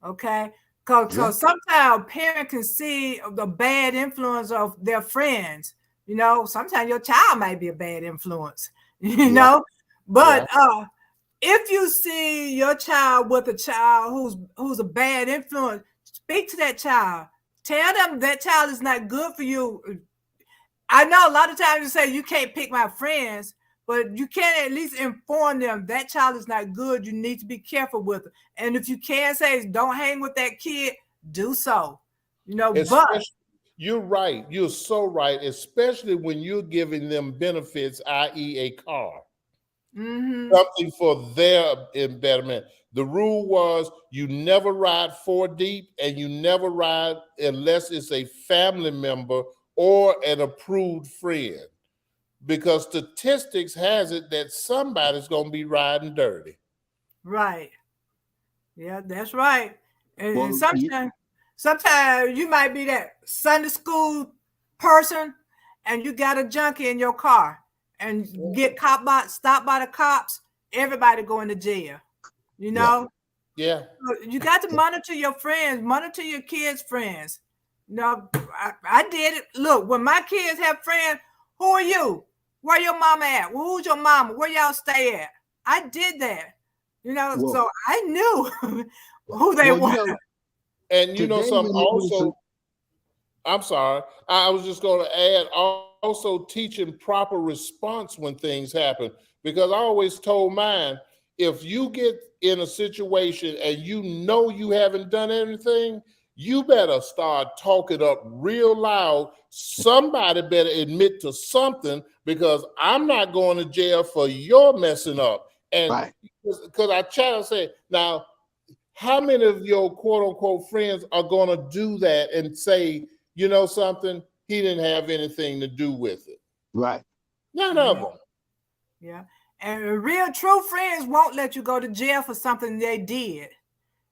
Okay. Yeah. Because sometimes parents can see the bad influence of their friends. You know, sometimes your child might be a bad influence, you Yeah. know. Yeah. But if you see your child with a child who's a bad influence, speak to that child. Tell them that child is not good for you. I know a lot of times you say you can't pick my friends, but you can at least inform them that child is not good. You need to be careful with it. And if you can say don't hang with that kid, do so. You know, but Especially, you're right. You're so right. Especially when you're giving them benefits, i.e., a car, mm-hmm, something for their betterment. The rule was you never ride four deep, and you never ride unless it's a family member or an approved friend, because statistics has it that somebody's going to be riding dirty. right. Yeah, that's right. And Well, sometimes you might be that Sunday school person and you got a junkie in your car and get stopped by the cops, everybody going to jail. You yeah. know, Yeah. you got to monitor your friends, monitor your kids' friends. You know, I did it. Look, when my kids have friends, who are you? Where your mama at? Well, who's your mama? Where y'all stay at? I did that, Well, so I knew who they well, were. And today some we're living some. also, I'm sorry, I was just going to add also teaching proper response when things happen, because I always told mine, if you get in a situation and you haven't done anything, you better start talking up real loud. Somebody better admit to something, because I'm not going to jail for your messing up. And Right. because I try to say, now, how many of your quote unquote friends are going to do that and say, you know something, he didn't have anything to do with it? Right. None of Yeah, them. yeah. And real true friends won't let you go to jail for something they did.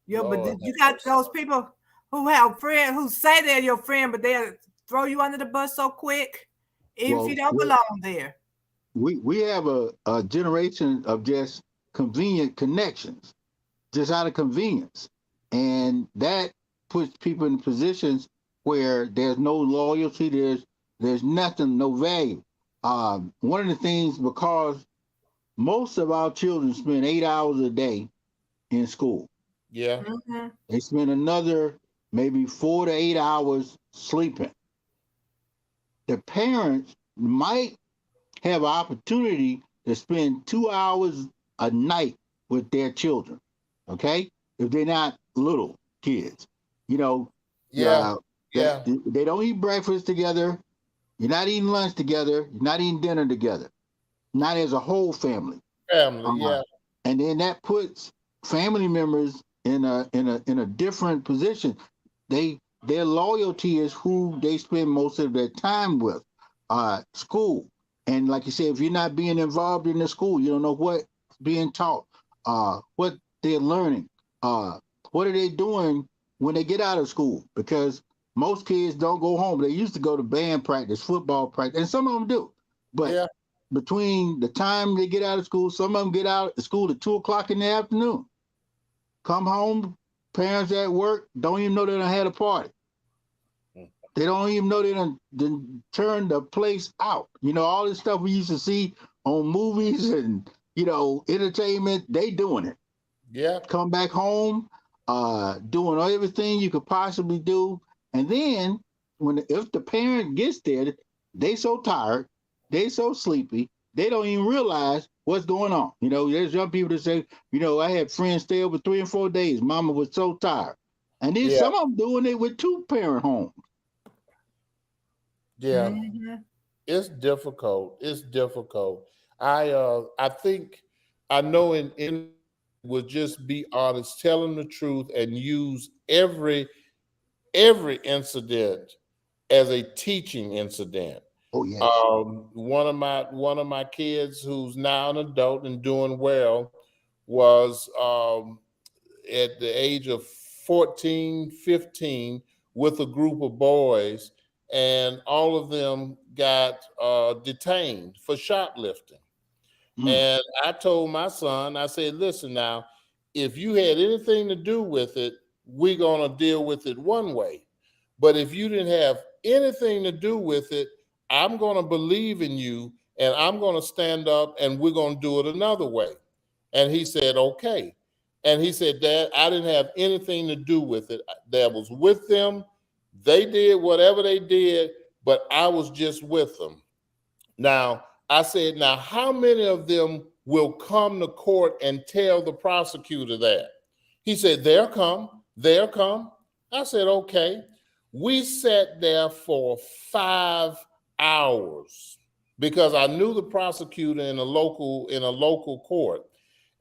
But Lord you have got mercy. those people who have friends who say they're your friend, but they'll throw you under the bus so quick, even if you Well, don't belong there. we have a generation of just convenient connections, just out of convenience, and that puts people in positions where there's no loyalty, there's nothing, no value. One of the things, because most of our children spend 8 hours a day in school, Yeah. Mm-hmm. they spend another maybe 4 to 8 hours sleeping. The parents might have an opportunity to spend 2 hours a night with their children. Okay, if they're not little kids, you know, Yeah. uh, that Yeah. they don't eat breakfast together. You're not eating lunch together. You're not eating dinner together. Not as a whole family. Family. Uh, Yeah. and then that puts family members in a different position. Their loyalty is who they spend most of their time with. School, and like you said, if you're not being involved in the school, you don't know what's being taught, what they're learning, uh, what are they doing when they get out of school, because most kids don't go home. They used to go to band practice, football practice, and some of them do, but Yeah. between the time they get out of school, some of them get out of school at 2 o'clock in the afternoon. Come home, parents at work don't even know they done had a party. They don't even know they done turned the place out. All this stuff we used to see on movies and entertainment, they doing it. Yeah. Come back home, doing everything you could possibly do, and then if the parent gets there, they so tired, they so sleepy, they don't even realize what's going on. There's young people that say, I had friends stay over 3 and 4 days. Mama was so tired, and then Yeah. some of them doing it with two-parent homes. Yeah. Mm-hmm. It's difficult. It's difficult. I think I know in would just be honest, tell them the truth, and use every incident as a teaching incident. Oh yes. One of my kids, who's now an adult and doing well, was at the age of 14, 15, with a group of boys, and all of them got detained for shoplifting. Mm. And I told my son, I said, listen now, if you had anything to do with it, we're going to deal with it one way. But if you didn't have anything to do with it, I'm going to believe in you, and I'm going to stand up, and we're going to do it another way. And he said, okay. And he said, Dad, I didn't have anything to do with it. That was with them. They did whatever they did, but I was just with them. Now, I said, now, how many of them will come to court and tell the prosecutor that? He said, they'll come. They'll come. I said, okay. We sat there for 5 hours because I knew the prosecutor in a local court.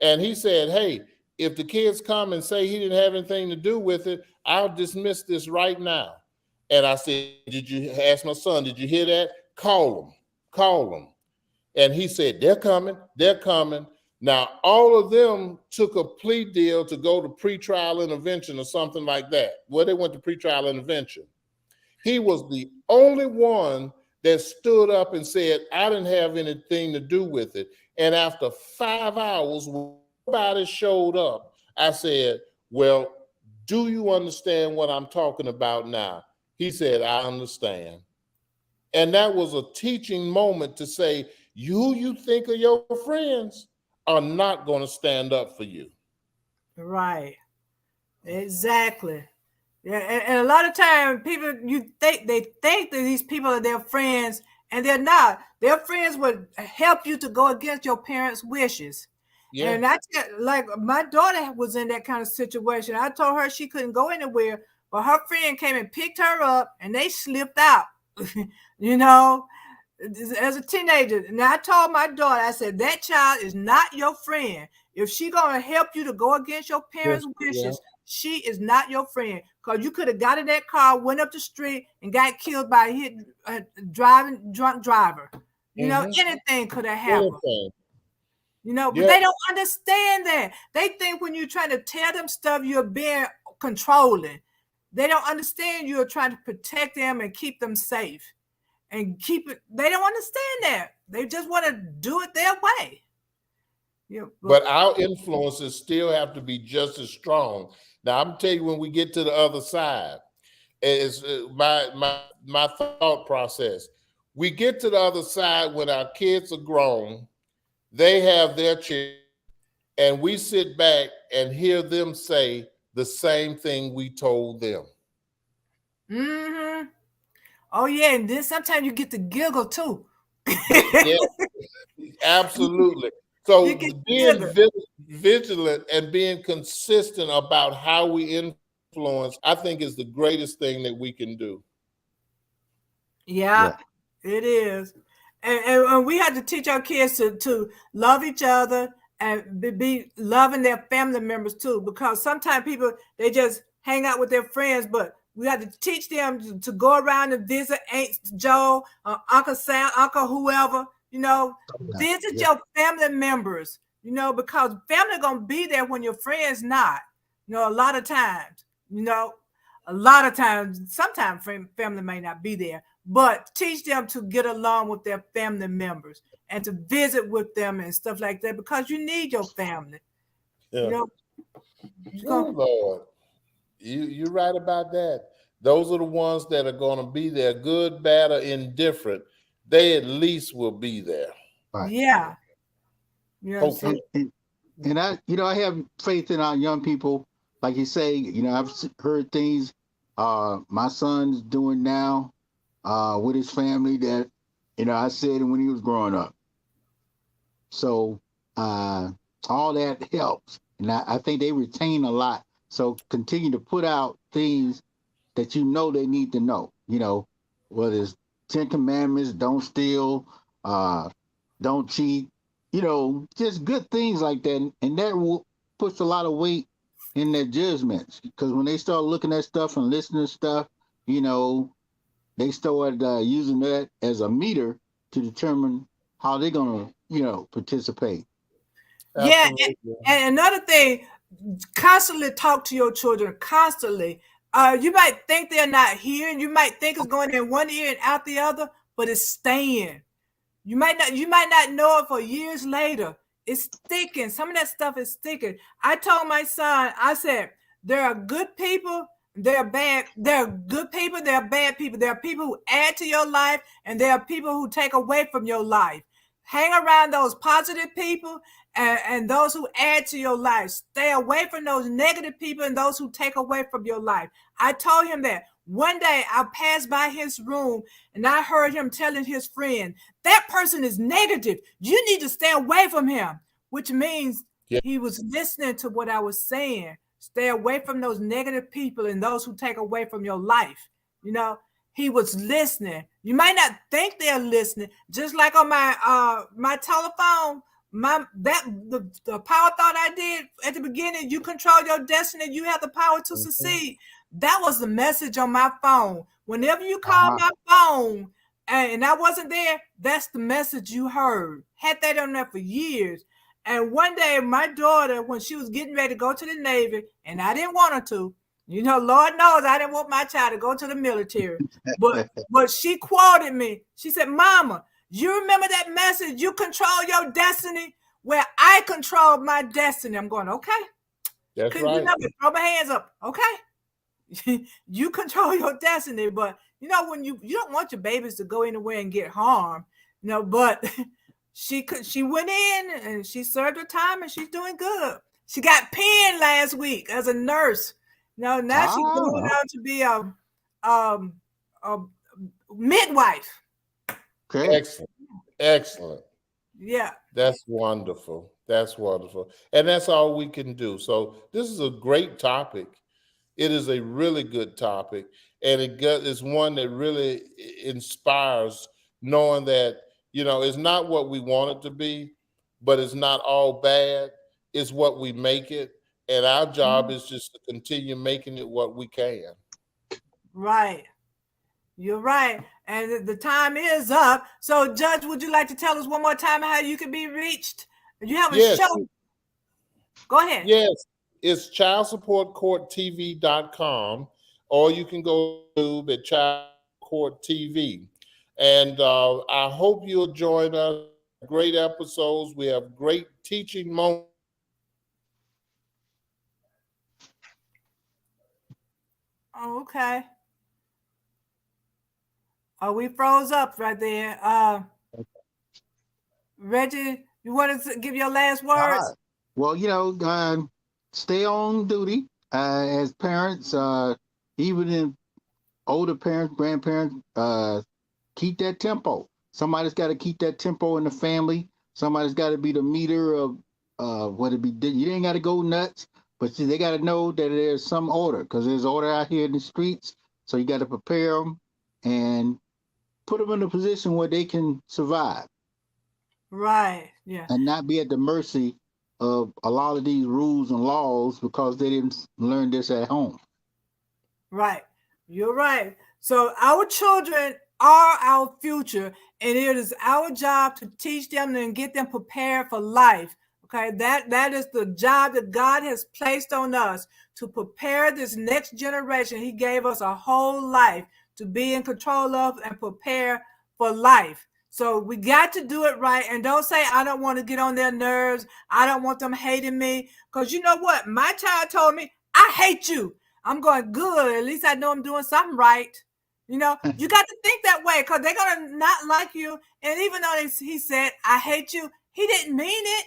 And he said, hey, if the kids come and say he didn't have anything to do with it, I'll dismiss this right now. And I said, did you ask my son, did you hear that? Call them. And he said, they're coming, they're coming. Now, all of them took a plea deal to go to pretrial intervention or something like that. Well, they went to pretrial intervention. He was the only one that stood up and said, I didn't have anything to do with it. And after 5 hours, when nobody showed up, I said, well, do you understand what I'm talking about now? He said, I understand. And that was a teaching moment to say, you think of your friends. are not going to stand up for you. Right. Exactly. Yeah, and a lot of times people they think that these people are their friends, and they're not. Their friends would help you to go against your parents' wishes. Yeah. And like my daughter was in that kind of situation. I told her she couldn't go anywhere, but her friend came and picked her up, and they slipped out. you know, as a teenager. And I told my daughter, I said, that child is not your friend. If she gonna help you to go against your parents' wishes, she is not your friend. Because you could have got in that car, went up the street, and got killed by a drunk driver. Anything could have happened. But they don't understand that. They think when you're trying to tell them stuff, you're being controlling. They don't understand you're trying to protect them and keep them safe. And keep it. They don't understand that. They just want to do it their way. But our influences still have to be just as strong. Now, I'm telling you, when we get to the other side, it's my thought process. We get to the other side when our kids are grown, they have their children, and we sit back and hear them say the same thing we told them. Mm-hmm. Oh yeah, and then sometimes you get to giggle too. Yeah, absolutely. So being vigilant and being consistent about how we influence, I think, is the greatest thing that we can do. Yeah. It is. And we have to teach our kids to love each other and be loving their family members too, because sometimes people, they just hang out with their friends, but we have to teach them to go around and visit Aunt Joe, Uncle Sam, Uncle whoever, visit your family members, because family gonna be there when your friends not, a lot of times, sometimes family may not be there, but teach them to get along with their family members and to visit with them and stuff like that, because you need your family. Yeah. Oh, Lord. You're right about that. Those are the ones that are going to be there, good, bad, or indifferent. They at least will be there. Right. Yeah. Hopefully. And I have faith in our young people. Like you say, I've heard things my son's doing now with his family that, I said when he was growing up. So all that helps. And I think they retain a lot. So continue to put out things that they need to know, whether it's 10 Commandments, don't steal, don't cheat, just good things like that. And that will push a lot of weight in their judgments, because when they start looking at stuff and listening to stuff, they start using that as a meter to determine how they're going to, participate. Yeah. And another thing, constantly talk to your children, constantly. You might think they're not hearing, you might think it's going in one ear and out the other, but it's staying. You might not know it for years later. It's sticking. Some of that stuff is sticking. I told my son, I said, there are good people, there are bad, there are good people, there are bad people. There are people who add to your life, and there are people who take away from your life. Hang around those positive people and those who add to your life. Stay away from those negative people and those who take away from your life. I told him that. One day I passed by his room and I heard him telling his friend, that person is negative. You need to stay away from him, which means he was listening to what I was saying. Stay away from those negative people and those who take away from your life. He was listening. You might not think they're listening. Just like on my telephone, the power thought I did at the beginning, you control your destiny, you have the power to succeed. That was the message on my phone. Whenever you call my phone and I wasn't there, that's the message you heard. Had that on there for years. And one day my daughter, when she was getting ready to go to the Navy, and I didn't want her to, Lord knows I didn't want my child to go to the military. But she quoted me. She said, Mama, you remember that message? You control your destiny where I control my destiny. I'm going, okay. That's right. Remember, throw my hands up. Okay. You control your destiny. But, when you don't want your babies to go anywhere and get harmed, but She went in and she served her time and she's doing good. She got pinned last week as a nurse. Now she's going Ah, out to be um a midwife. okay. Excellent. Excellent. Yeah. That's wonderful. That's wonderful. And that's all we can do. So this is a great topic. It is a really good topic. And it's one that really inspires, knowing that, it's not what we want it to be, but it's not all bad. It's what we make it. And our job is just to continue making it what we can. Right. You're right. And the time is up. So, Judge, would you like to tell us one more time how you can be reached? You have a Yes. show. Go ahead. Yes. It's childsupportcourttv.com, or you can go to the Child Court TV. And I hope you'll join us. Great episodes. We have great teaching moments. Oh, okay. Oh, we froze up right there. Reggie, you want to give your last All words? right. Well, stay on duty as parents, even in older parents, grandparents, keep that tempo. Somebody's got to keep that tempo in the family. Somebody's got to be the meter of what it be. You ain't got to go nuts, but see, they got to know that there's some order because there's order out here in the streets. So you got to prepare them and put them in a position where they can survive. Right. Yeah. And not be at the mercy of a lot of these rules and laws because they didn't learn this at home. Right. You're right. So our children are our future, and it is our job to teach them and get them prepared for life. Okay, that is the job that God has placed on us to prepare this next generation. He gave us a whole life to be in control of and prepare for life. So we got to do it right. And don't say, I don't want to get on their nerves. I don't want them hating me. Because you know what? My child told me, I hate you. I'm going, good. At least I know I'm doing something right. You got to think that way because they're going to not like you. And even though he said, I hate you, he didn't mean it.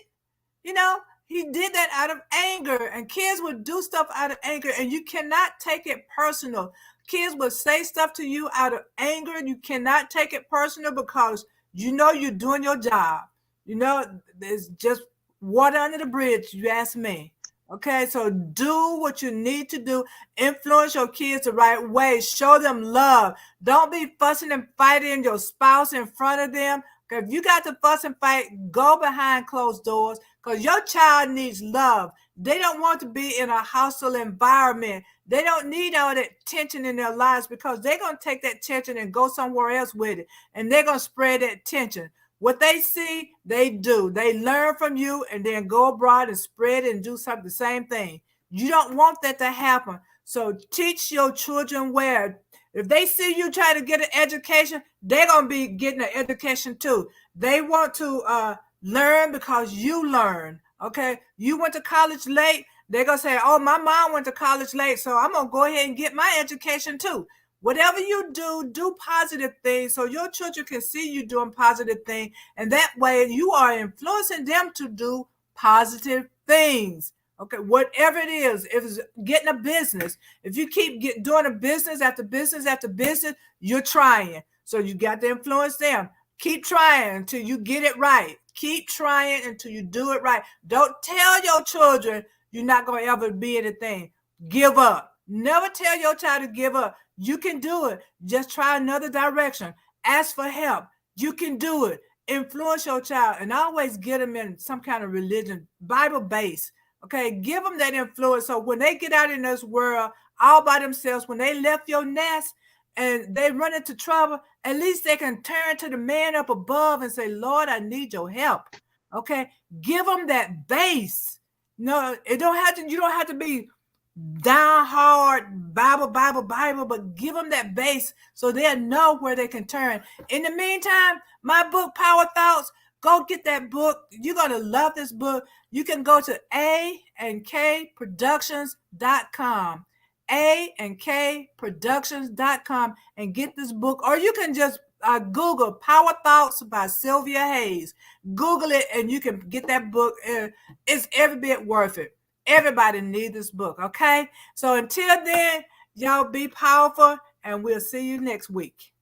He did that out of anger, and kids would do stuff out of anger, and you cannot take it personal. Kids will say stuff to you out of anger. You cannot take it personal because you're doing your job. There's just water under the bridge, you ask me. Okay, so do what you need to do. Influence your kids the right way. Show them love. Don't be fussing and fighting your spouse in front of them. If you got to fuss and fight, go behind closed doors because your child needs love. They don't want to be in a hostile environment. They don't need all that tension in their lives because they're going to take that tension and go somewhere else with it. And they're going to spread that tension. What they see, they do. They learn from you and then go abroad and spread it and do something the same thing. You don't want that to happen. So teach your children well. If they see you try to get an education, they're going to be getting an education too. They want to learn because you learn. Okay. You went to college late. They're going to say, oh, my mom went to college late, so I'm going to go ahead and get my education too. Whatever you do positive things so your children can see you doing positive things. And that way you are influencing them to do positive things. Okay, whatever it is, if it's getting a business, if you keep doing a business after business after business, you're trying. So you got to influence them. Keep trying until you get it right. Keep trying until you do it right. Don't tell your children you're not going to ever be anything. Give up. Never tell your child to give up. You can do it. Just try another direction. Ask for help. You can do it. Influence your child and always get them in some kind of religion, Bible based. Okay, give them that influence so when they get out in this world all by themselves, when they left your nest and they run into trouble, at least they can turn to the man up above and say, Lord, I need your help. Okay, give them that base. No, you don't have to be down hard Bible, but give them that base so they'll know where they can turn. In the meantime, my book, Power Thoughts, go get that book. You're going to love this book. You can go to AandKProductions.com, AandKProductions.com and get this book, or you can just Google Power Thoughts by Sylvia Hayes. Google it and you can get that book. It's every bit worth it. Everybody needs this book, okay? So until then, y'all be powerful, and we'll see you next week.